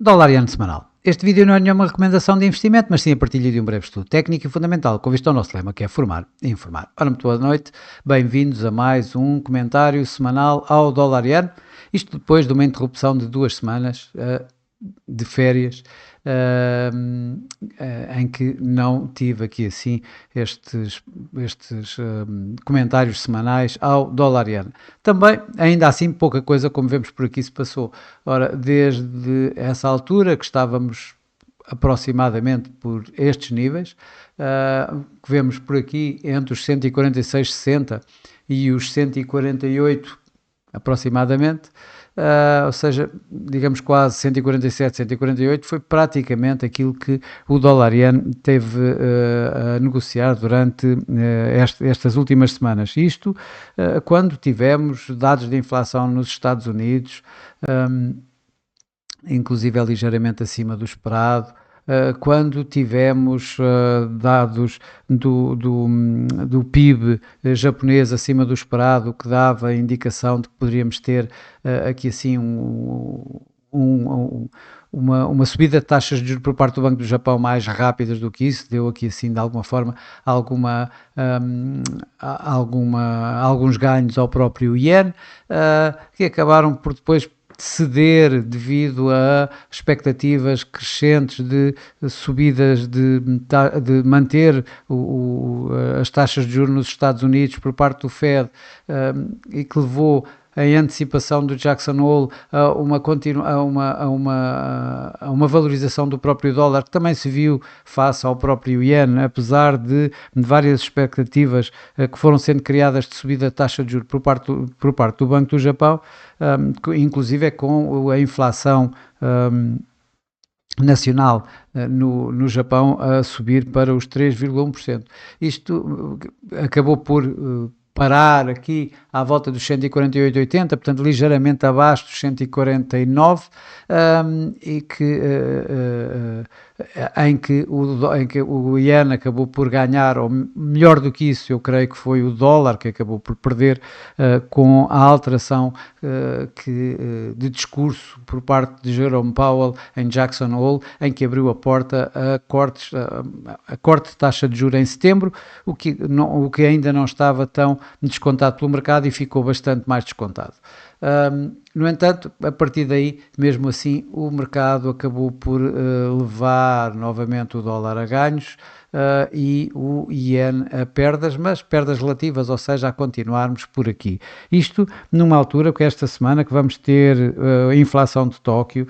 Dólar iene semanal. Este vídeo não é nenhuma recomendação de investimento, mas sim a partilha de um breve estudo técnico e fundamental com vista ao nosso lema, que é formar e informar. Ora, muito boa noite, bem-vindos a mais um comentário semanal ao dólar iene. Isto depois de uma interrupção de 2 semanas de férias, em que não tive aqui assim estes comentários semanais ao dólar iene. Também, ainda assim, pouca coisa, como vemos por aqui, se passou. Ora, desde essa altura que estávamos aproximadamente por estes níveis, que vemos por aqui entre os 146,60 e os 148 aproximadamente, ou seja, digamos quase 147, 148, foi praticamente aquilo que o dólar iene teve a negociar durante estas últimas semanas. Isto quando tivemos dados de inflação nos Estados Unidos, inclusive ligeiramente acima do esperado, quando tivemos dados do PIB japonês acima do esperado, que dava a indicação de que poderíamos ter aqui assim uma subida de taxas de juros por parte do Banco do Japão mais rápidas do que isso, deu aqui assim de alguma forma alguns ganhos ao próprio iene, que acabaram por depois ceder devido a expectativas crescentes de subidas, de manter as taxas de juros nos Estados Unidos por parte do Fed, e que levou em antecipação do Jackson Hole a uma valorização do próprio dólar, que também se viu face ao próprio iene, apesar de várias expectativas que foram sendo criadas de subida da taxa de juros por parte do Banco do Japão, inclusive com a inflação nacional no Japão a subir para os 3,1%. Isto acabou por parar aqui à volta dos 148,80, portanto ligeiramente abaixo dos 149, em que o iene acabou por ganhar, ou melhor do que isso, eu creio que foi o dólar que acabou por perder, com a alteração de discurso por parte de Jerome Powell em Jackson Hole, em que abriu a porta a corte de taxa de juros em setembro, o que ainda não estava tão descontado pelo mercado e ficou bastante mais descontado. No entanto, a partir daí, mesmo assim, o mercado acabou por levar novamente o dólar a ganhos e o iene a perdas, mas perdas relativas, ou seja, a continuarmos por aqui. Isto numa altura que esta semana que vamos ter a inflação de Tóquio,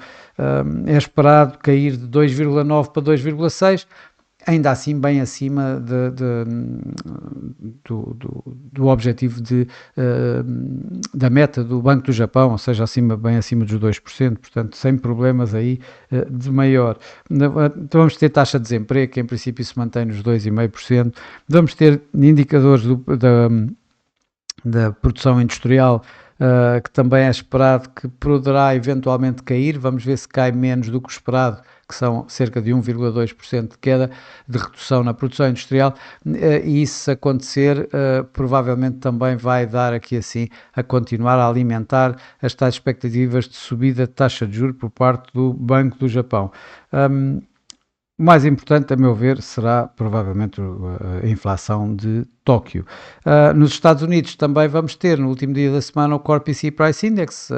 é esperado cair de 2,9 para 2,6, ainda assim bem acima do objetivo da meta do Banco do Japão, ou seja, bem acima dos 2%, portanto, sem problemas aí de maior. Então vamos ter taxa de desemprego, que em princípio se mantém nos 2,5%, vamos ter indicadores da produção industrial, que também é esperado que poderá eventualmente cair, vamos ver se cai menos do que o esperado, que são cerca de 1,2% de queda, de redução na produção industrial, e isso se acontecer, provavelmente também vai dar aqui assim a continuar a alimentar as tais expectativas de subida de taxa de juros por parte do Banco do Japão. O mais importante, a meu ver, será provavelmente a inflação de Tóquio. Nos Estados Unidos também vamos ter, no último dia da semana, o Core PCE Price Index,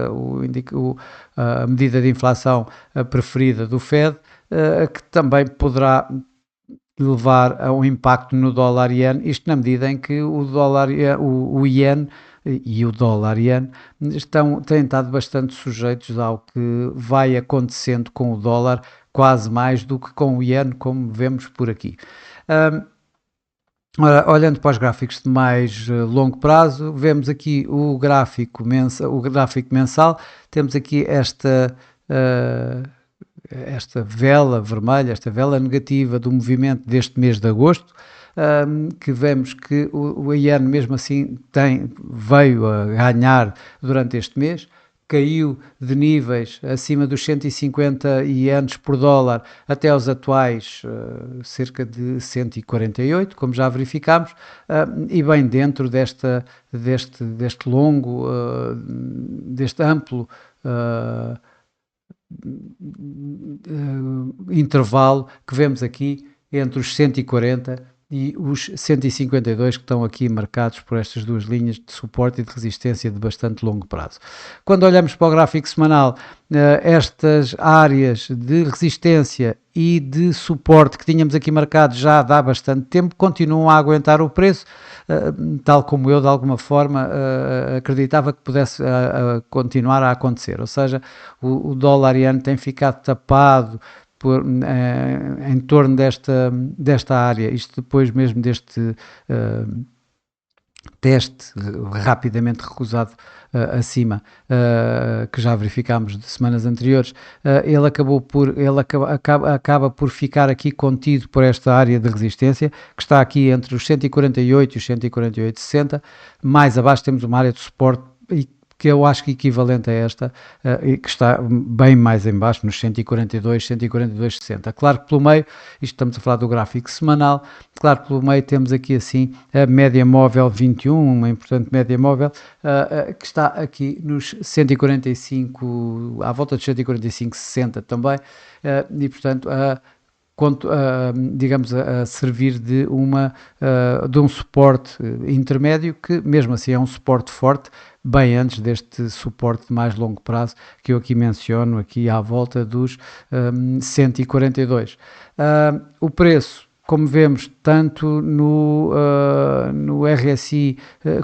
a medida de inflação preferida do Fed, que também poderá levar a um impacto no dólar iene, isto na medida em que o iene e o dólar iene têm estado bastante sujeitos ao que vai acontecendo com o dólar, quase mais do que com o iene, como vemos por aqui. Olhando para os gráficos de mais longo prazo, vemos aqui o gráfico mensal, temos aqui esta vela vermelha, esta vela negativa do movimento deste mês de agosto, que vemos que o iene mesmo assim veio a ganhar durante este mês, caiu de níveis acima dos 150 ienes por dólar até aos atuais cerca de 148, como já verificámos, e bem dentro deste longo, deste amplo intervalo que vemos aqui entre os 140 e os 152 que estão aqui marcados por estas duas linhas de suporte e de resistência de bastante longo prazo. Quando olhamos para o gráfico semanal, estas áreas de resistência e de suporte que tínhamos aqui marcados já há bastante tempo continuam a aguentar o preço, tal como eu de alguma forma acreditava que pudesse continuar a acontecer, ou seja, o dólar iene tem ficado tapado em torno desta área, isto depois mesmo deste teste rapidamente recusado acima, que já verificámos de semanas anteriores, ele acaba por ficar aqui contido por esta área de resistência, que está aqui entre os 148 e os 148,60, mais abaixo temos uma área de suporte que eu acho que equivalente a esta, que está bem mais em baixo, nos 142, 142,60. Claro que pelo meio, isto estamos a falar do gráfico semanal, claro que pelo meio temos aqui assim a média móvel 21, uma importante média móvel, que está aqui nos 145, à volta dos 145,60 também, e portanto digamos, a servir de um suporte intermédio, que mesmo assim é um suporte forte, bem antes deste suporte de mais longo prazo que eu aqui menciono, aqui à volta dos 142. O preço, como vemos, tanto no RSI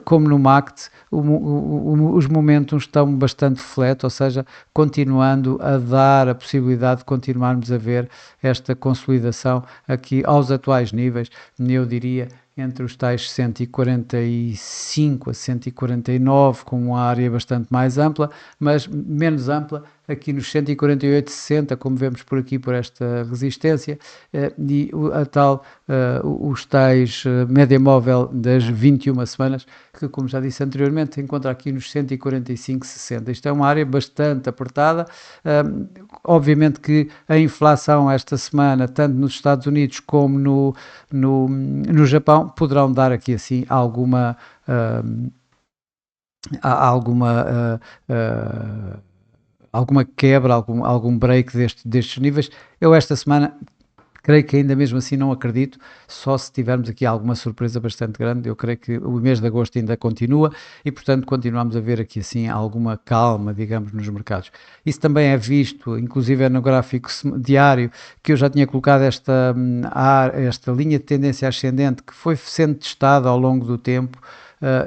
como no MACD, os momentos estão bastante flat, ou seja, continuando a dar a possibilidade de continuarmos a ver esta consolidação aqui aos atuais níveis, eu diria entre os tais 145 a 149, com uma área bastante mais ampla, mas menos ampla aqui nos 148,60, como vemos por aqui, por esta resistência, e os tais média móvel das 21 semanas, que, como já disse anteriormente, encontra aqui nos 145,60. Isto é uma área bastante apertada. Obviamente que a inflação esta semana, tanto nos Estados Unidos como no Japão, poderão dar aqui assim alguma quebra, algum break destes níveis. Eu esta semana creio que ainda mesmo assim não acredito, só se tivermos aqui alguma surpresa bastante grande. Eu creio que o mês de agosto ainda continua e, portanto, continuamos a ver aqui assim alguma calma, digamos, nos mercados. Isso também é visto, inclusive no gráfico diário, que eu já tinha colocado esta linha de tendência ascendente que foi sendo testada ao longo do tempo.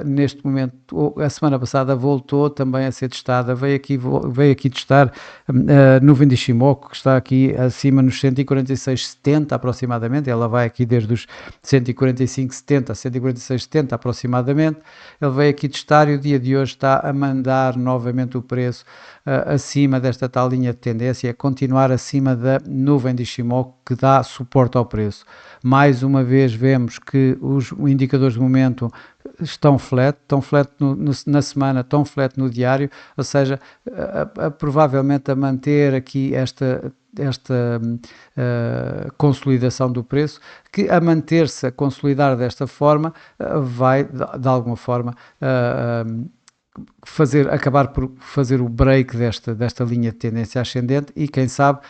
Neste momento, a semana passada voltou também a ser testada, veio aqui testar a nuvem de Ishimoku, que está aqui acima nos 146,70 aproximadamente. Ela vai aqui desde os 145,70 a 146,70 aproximadamente. Ele veio aqui testar e o dia de hoje está a mandar novamente o preço acima desta tal linha de tendência, continuar acima da nuvem de Ishimoku, que dá suporte ao preço. Mais uma vez vemos que os indicadores de momento estão flat na semana, estão flat no diário, ou seja, provavelmente a manter aqui esta consolidação do preço, que a manter-se a consolidar desta forma vai de alguma forma acabar por fazer o break desta linha de tendência ascendente e quem sabe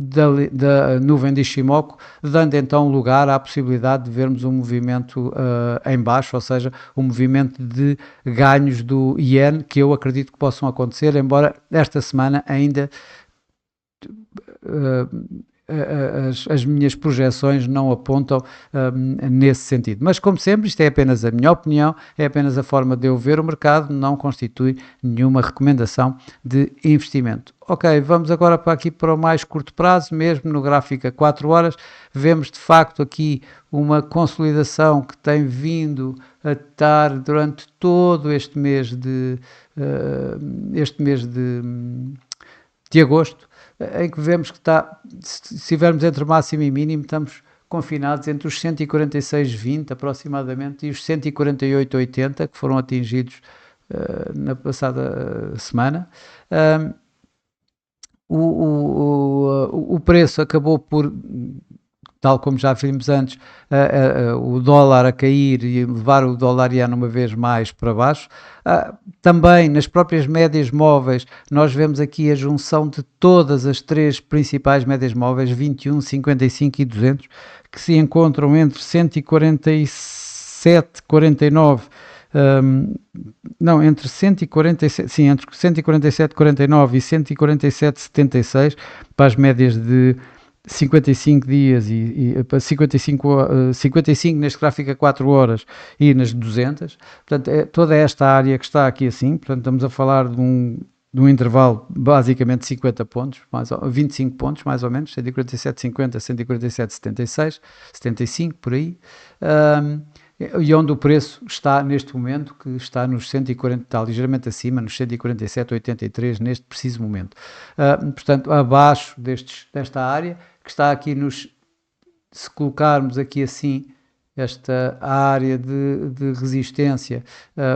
da nuvem de Ishimoku, dando então lugar à possibilidade de vermos um movimento em baixo, ou seja, um movimento de ganhos do Yen, que eu acredito que possam acontecer, embora esta semana ainda as minhas projeções não apontam nesse sentido. Mas, como sempre, isto é apenas a minha opinião, é apenas a forma de eu ver o mercado, não constitui nenhuma recomendação de investimento. Ok, vamos agora para o mais curto prazo, mesmo no gráfico a 4 horas, vemos de facto aqui uma consolidação que tem vindo a estar durante todo este mês de agosto, em que vemos que se estivermos entre máximo e mínimo, estamos confinados entre os 146,20 aproximadamente e os 148,80 que foram atingidos na passada semana. O preço acabou por tal como já vimos antes, o dólar a cair e levar o dólar iene uma vez mais para baixo. Também nas próprias médias móveis, nós vemos aqui a junção de todas as três principais médias móveis, 21, 55 e 200, que se encontram entre 147,49 não, entre 147, sim, entre 147,49 e 147,76 para as médias de 55 dias para 55 neste gráfico a 4 horas e nas 200. Portanto, é toda esta área que está aqui assim, portanto, estamos a falar de um intervalo basicamente de 50 pontos, 25 pontos mais ou menos, 147,50, 147,76, 75 por aí. E onde o preço está neste momento, que está nos 140, está ligeiramente acima, nos 147,83 neste preciso momento. Portanto, abaixo desta área, que está aqui se colocarmos aqui assim, esta área de resistência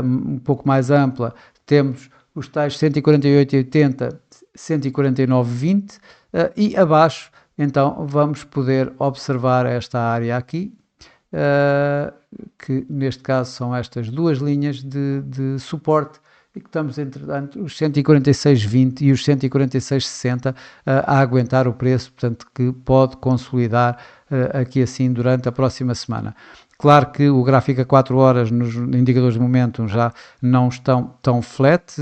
um pouco mais ampla, temos os tais 148,80, 149,20 e abaixo, então, vamos poder observar esta área aqui, que neste caso são estas duas linhas de suporte e que estamos entre os 146,20 e os 146,60 a aguentar o preço, portanto que pode consolidar aqui assim durante a próxima semana. Claro que o gráfico a 4 horas nos indicadores de momentum já não estão tão flat,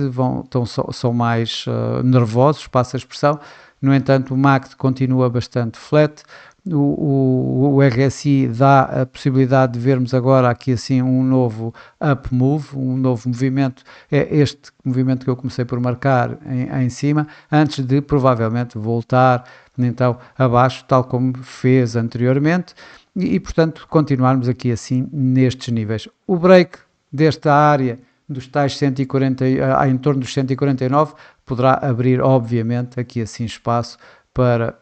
são mais nervosos, passa a expressão. No entanto, o MACD continua bastante flat. O RSI dá a possibilidade de vermos agora aqui assim um novo up move, um novo movimento, é este movimento que eu comecei por marcar em cima, antes de provavelmente voltar então abaixo, tal como fez anteriormente, e portanto continuarmos aqui assim nestes níveis. O break desta área dos tais 140, em torno dos 149, poderá abrir obviamente aqui assim espaço para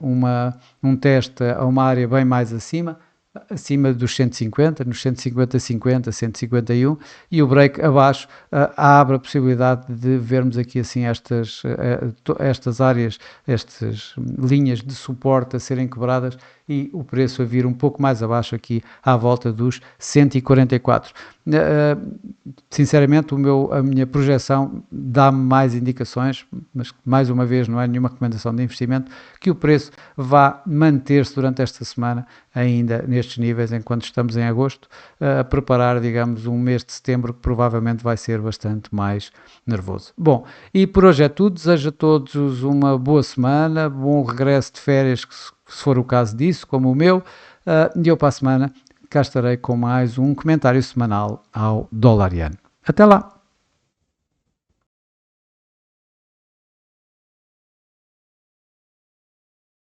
um teste a uma área bem mais acima dos 150, nos 150, 151, e o break abaixo abre a possibilidade de vermos aqui assim estas áreas, estas linhas de suporte a serem quebradas e o preço a vir um pouco mais abaixo aqui à volta dos 144. Sinceramente, a minha projeção dá-me mais indicações, mas mais uma vez não é nenhuma recomendação de investimento, que o preço vá manter-se durante esta semana ainda nestes níveis, enquanto estamos em agosto, a preparar, digamos, um mês de setembro que provavelmente vai ser bastante mais nervoso. Bom, e por hoje é tudo. Desejo a todos uma boa semana, bom regresso de férias, se for o caso disso, como o meu, e eu para a semana cá estarei com mais um comentário semanal ao dólar iene. Até lá!